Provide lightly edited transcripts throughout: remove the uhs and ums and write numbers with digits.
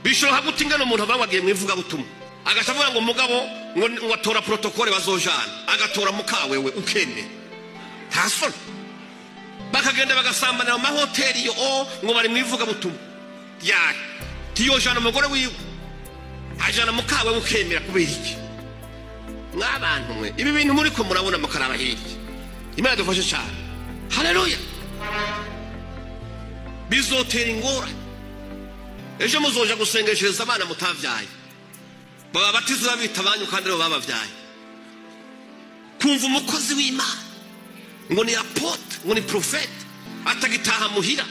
bishoboka gute ingano umuntu abagiye mwivuga butumwa agacavuga ngo mugabo ngo atora protocole bazojana agatora mukawe we ukene ntasoni bakagenda bagasambana mu mahoteli yo ngo bari mwivuga butumwa ya tiyojana umugore wiwe ajana mukawe ukemera kubera iki mwabantu mwe ibi bintu muri ko murabona mukaraba hirya Imana dufashe cyane haleluya bizotera ingora ejo muzoja gusengeshereza abana mutavyaye baba batizwa bita banyu kandi bo babavyaye kumva umukozi w'Imana ngo ni apotre ngo ni prophète atagitaha muhira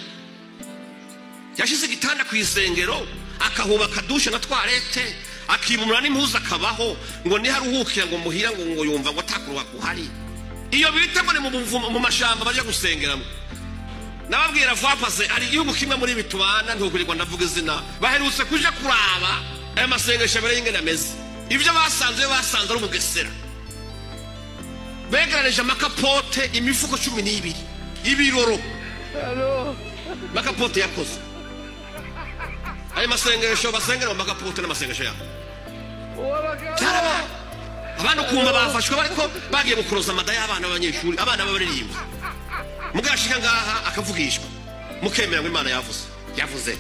yashize gitanda ku isengero akahuba kadusha na twarete akibumura n'impuzu akabaho ngo ni haruhukira ngo muhira ngo yumva ngo takuruha kuhari iyo bita ngo ni mu mashamba baje gusengeramo nababwira vapase ari igihugu kimwe muri bitubana ntukurirwa ndavuga izina baherutse kuja kuraba aya masengesho bare ingene ameze ivyo basanze ari umugesera begaraje makapote imifuko 12 ibiroro makapote yakoze aya masengesho basengera makapote n'amasengesho yabo cyaraba abantu kumva bafashwe bariko bagiye gukuroza amada y'abana b'abanyeshuri abana b'abaririmba mugashika ngaha akavugishwa mukemera ngo Imana yavuze